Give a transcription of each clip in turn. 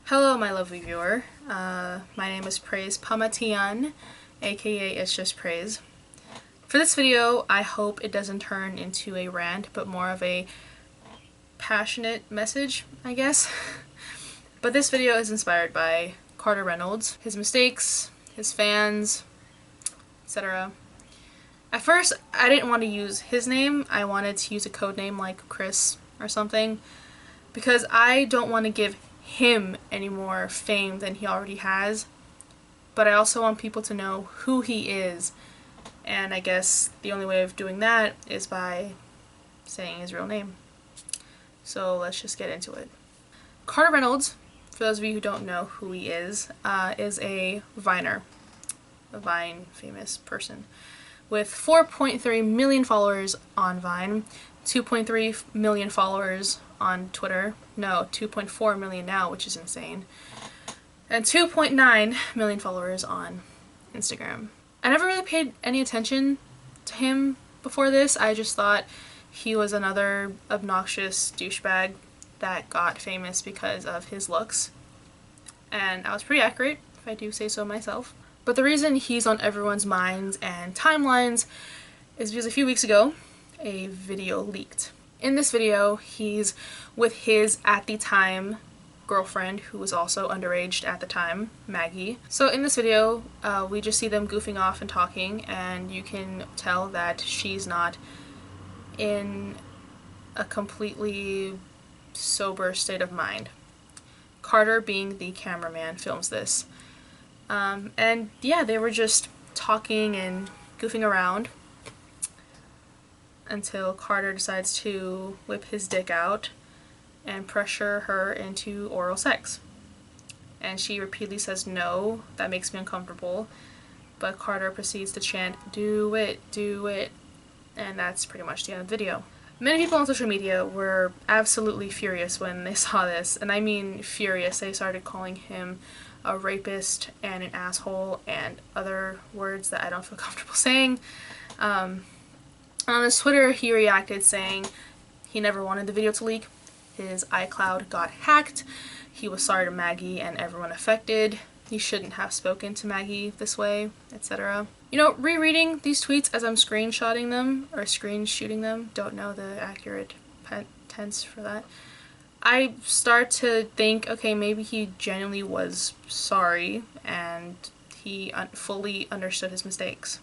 Hello, my lovely viewer. My name is Praise Pamatian, aka It's Just Praise. For this video, I hope it doesn't turn into a rant, but more of a passionate message, I guess. But this video is inspired by Carter Reynolds, his mistakes, his fans, etc. At first, I didn't want to use his name. I wanted to use a code name like Chris or something, because I don't want to give him any more fame than he already has, but I also want people to know who he is, and I guess the only way of doing that is by saying his real name. So let's just get into it. Carter Reynolds, for those of you who don't know who he is a Viner, a Vine famous person, with 4.3 million followers on Vine, 2.3 million followers on Twitter, no, 2.4 million now, which is insane, and 2.9 million followers on Instagram. I never really paid any attention to him before this. I just thought he was another obnoxious douchebag that got famous because of his looks, and I was pretty accurate, if I do say so myself. But the reason he's on everyone's minds and timelines is because a few weeks ago, a video leaked. In this video, he's with his, at the time, girlfriend, who was also underage at the time, Maggie. So in this video, we just see them goofing off and talking, and you can tell that she's not in a completely sober state of mind. Carter, being the cameraman, films this. And yeah, they were just talking and goofing around until Carter decides to whip his dick out and pressure her into oral sex. And she repeatedly says, "No, that makes me uncomfortable." But Carter proceeds to chant, "Do it, do it." And that's pretty much the end of the video. Many people on social media were absolutely furious when they saw this, and I mean furious. They started calling him a rapist and an asshole and other words that I don't feel comfortable saying. On his Twitter, he reacted saying he never wanted the video to leak. His iCloud got hacked. He was sorry to Maggie and everyone affected. He shouldn't have spoken to Maggie this way, etc. You know, rereading these tweets as I'm screenshotting them, or screen shooting them, don't know the accurate tense for that, I start to think, okay, maybe he genuinely was sorry and he fully understood his mistakes.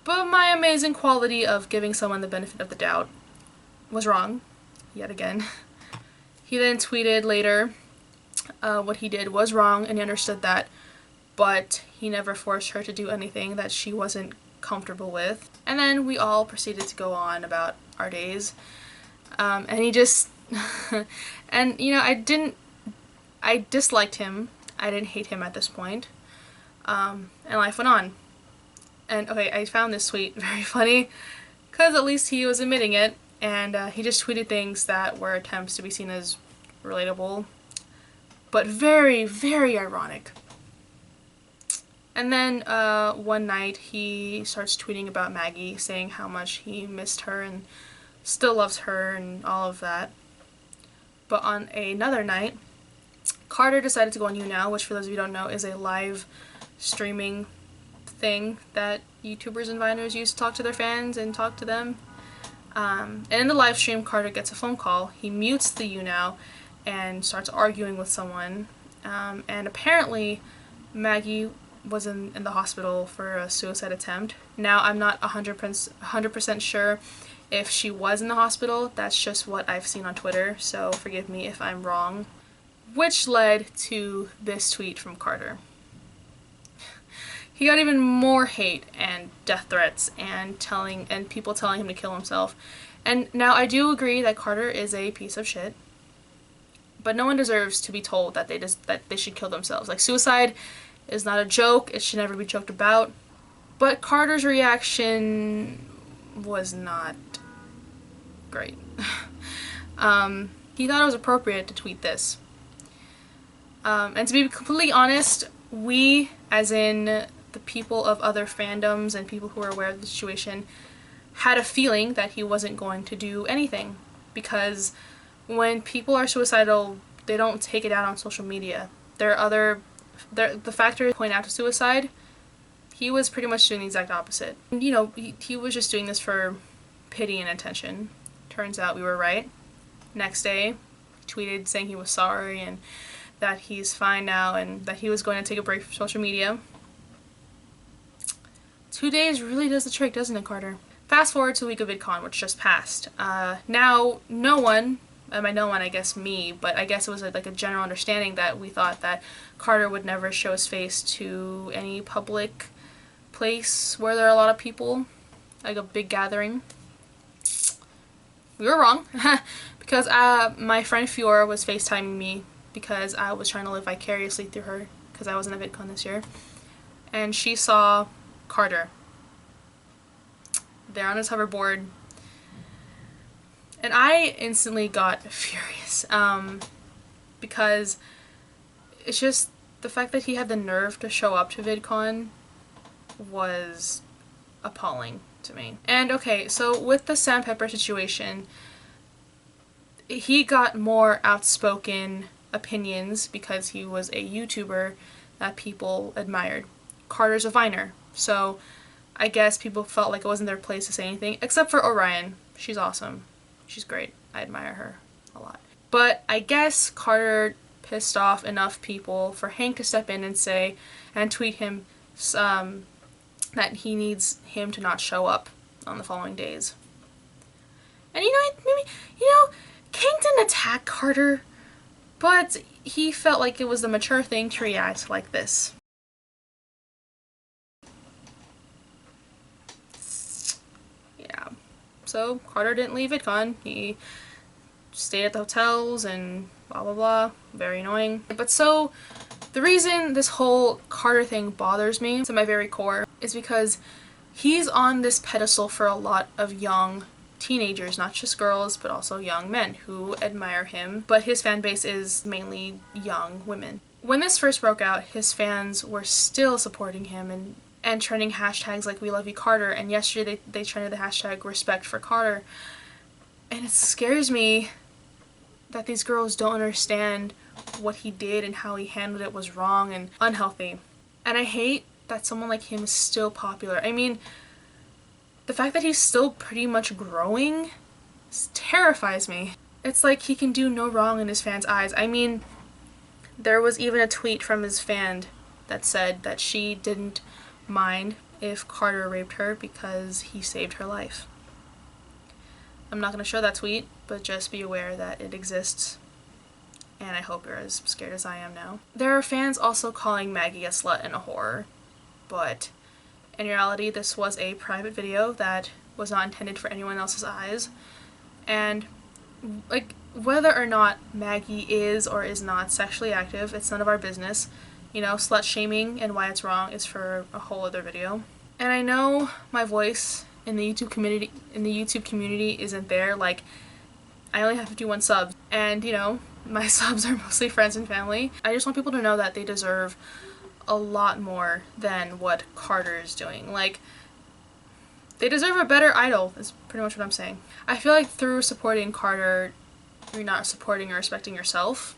But my amazing quality of giving someone the benefit of the doubt was wrong, yet again. He then tweeted later what he did was wrong and he understood that, but he never forced her to do anything that she wasn't comfortable with. And then we all proceeded to go on about our days. And he just... and, you know, I disliked him. I didn't hate him at this point. And life went on. And okay, I found this tweet very funny, because at least he was admitting it, and he just tweeted things that were attempts to be seen as relatable, but very, very ironic. And then one night he starts tweeting about Maggie, saying how much he missed her and still loves her and all of that. But on another night, Carter decided to go on YouNow, which for those of you who don't know is a live streaming thing that YouTubers and Viners use to talk to their fans and talk to them. And in the live stream, Carter gets a phone call. He mutes the YouNow and starts arguing with someone. And apparently Maggie was in the hospital for a suicide attempt. Now, I'm not 100% sure if she was in the hospital. That's just what I've seen on Twitter, so forgive me if I'm wrong. Which led to this tweet from Carter. He got even more hate and death threats and people telling him to kill himself. And now I do agree that Carter is a piece of shit, but no one deserves to be told that they should kill themselves. Like, suicide is not a joke. It should never be joked about. But Carter's reaction was not great. He thought it was appropriate to tweet this. And to be completely honest, we, as in the people of other fandoms and people who are aware of the situation, had a feeling that he wasn't going to do anything, because when people are suicidal they don't take it out on social media. There are other, the factors point out to suicide, he was pretty much doing the exact opposite. You know, he was just doing this for pity and attention. Turns out we were right. Next day, he tweeted saying he was sorry and that he's fine now and that he was going to take a break from social media. 2 days really does the trick, doesn't it, Carter? Fast forward to the week of VidCon, which just passed. Now, no one, by no one, I guess me, but I guess it was like a general understanding that we thought that Carter would never show his face to any public place where there are a lot of people, like a big gathering. We were wrong, because my friend Fiora was FaceTiming me because I was trying to live vicariously through her because I wasn't at VidCon this year, and she saw Carter there on his hoverboard, and I instantly got furious because it's just the fact that he had the nerve to show up to VidCon was appalling to me. And okay, so with the Sam Pepper situation, he got more outspoken opinions because he was a YouTuber that people admired. Carter's a Viner, so I guess people felt like it wasn't their place to say anything, except for Orion. She's awesome. She's great. I admire her a lot. But I guess Carter pissed off enough people for Hank to step in and say, and tweet him, that he needs him to not show up on the following days. And Hank didn't attack Carter, but he felt like it was the mature thing to react like this. Yeah, so Carter didn't leave VidCon. He stayed at the hotels and blah blah blah. Very annoying. But so, the reason this whole Carter thing bothers me to my very core is because he's on this pedestal for a lot of young teenagers, not just girls, but also young men who admire him, but his fan base is mainly young women. When this first broke out, his fans were still supporting him and trending hashtags like "We Love You Carter," and yesterday they trended the hashtag "Respect for Carter," and it scares me that these girls don't understand what he did and how he handled it was wrong and unhealthy. And I hate that someone like him is still popular. I mean, the fact that he's still pretty much growing terrifies me. It's like he can do no wrong in his fans' eyes. I mean, there was even a tweet from his fan that said that she didn't mind if Carter raped her because he saved her life. I'm not going to show that tweet, but just be aware that it exists, and I hope you're as scared as I am now. There are fans also calling Maggie a slut and a whore, but in reality this was a private video that was not intended for anyone else's eyes, and like, whether or not Maggie is or is not sexually active, it's none of our business. You know, slut shaming and why it's wrong is for a whole other video. And I know my voice in the YouTube community isn't there. Like, I only have 51 subs, and you know, my subs are mostly friends and family. I just want people to know that they deserve a lot more than what Carter is doing. Like, they deserve a better idol, is pretty much what I'm saying. I feel like through supporting Carter, you're not supporting or respecting yourself.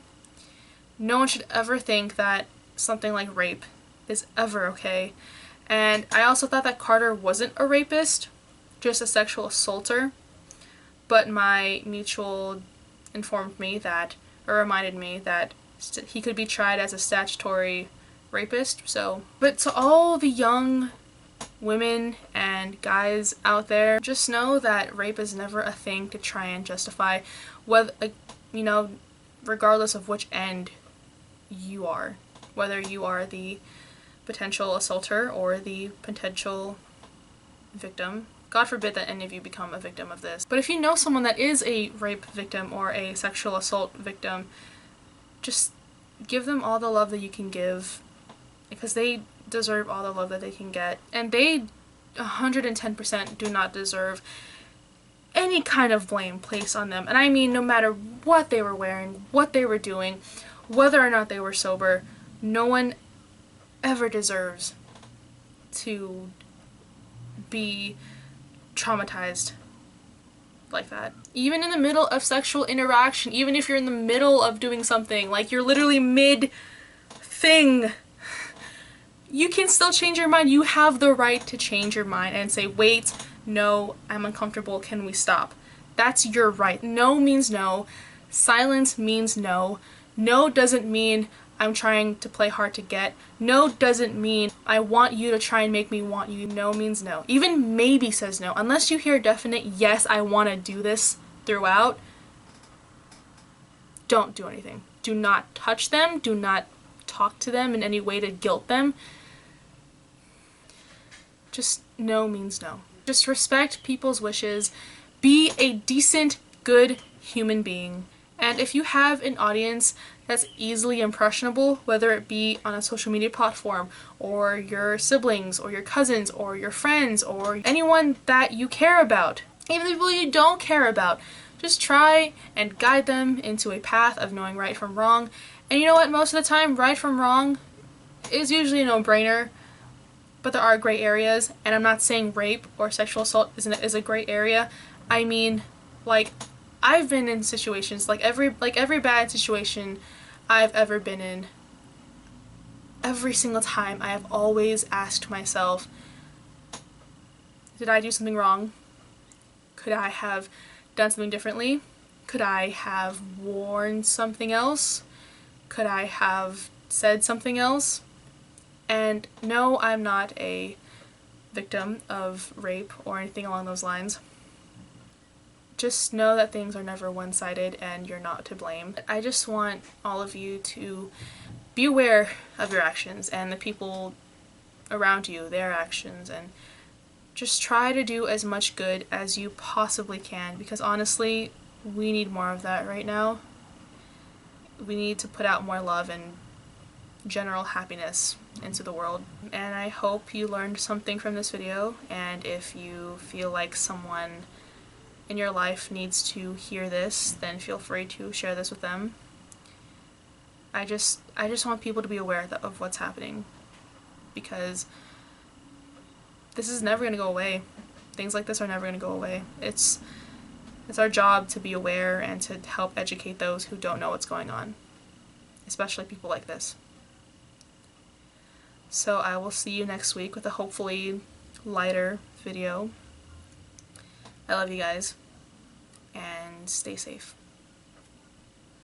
No one should ever think that something like rape is ever okay. And I also thought that Carter wasn't a rapist, just a sexual assaulter. But my mutual informed me that, or reminded me that he could be tried as a statutory rapist. So, but to all the young women and guys out there, just know that rape is never a thing to try and justify, whether, you know, regardless of which end you are, whether you are the potential assaulter or the potential victim. God forbid that any of you become a victim of this. But if you know someone that is a rape victim or a sexual assault victim, just give them all the love that you can give, because they deserve all the love that they can get. And they 110% do not deserve any kind of blame placed on them. And I mean, no matter what they were wearing, what they were doing, whether or not they were sober, no one ever deserves to be traumatized like that. Even in the middle of sexual interaction, even if you're in the middle of doing something, like you're literally mid-thing, you can still change your mind. You have the right to change your mind and say, wait, no, I'm uncomfortable, can we stop? That's your right. No means no. Silence means no. No doesn't mean I'm trying to play hard to get. No doesn't mean I want you to try and make me want you. No means no. Even maybe says no. Unless you hear a definite yes, I want to do this throughout, don't do anything. Do not touch them. Do not talk to them in any way to guilt them. Just no means no. Just respect people's wishes. Be a decent, good human being. And if you have an audience that's easily impressionable, whether it be on a social media platform, or your siblings, or your cousins, or your friends, or anyone that you care about, even the people you don't care about, just try and guide them into a path of knowing right from wrong. And you know what? Most of the time, right from wrong is usually a no-brainer, but there are gray areas, and I'm not saying rape or sexual assault is a gray area. I mean, like, I've been in situations, like every bad situation I've ever been in, every single time I have always asked myself, did I do something wrong? Could I have done something differently? Could I have worn something else? Could I have said something else? And no, I'm not a victim of rape or anything along those lines. Just know that things are never one-sided and you're not to blame. I just want all of you to be aware of your actions and the people around you, their actions, and just try to do as much good as you possibly can, because honestly, we need more of that right now. We need to put out more love and general happiness into the world. And I hope you learned something from this video, and if you feel like someone in your life needs to hear this, then feel free to share this with them. I just want people to be aware of what's happening, because this is never going to go away. Things like this are never going to go away. It's our job to be aware and to help educate those who don't know what's going on, especially people like this. So I will see you next week with a hopefully lighter video. I love you guys, and stay safe.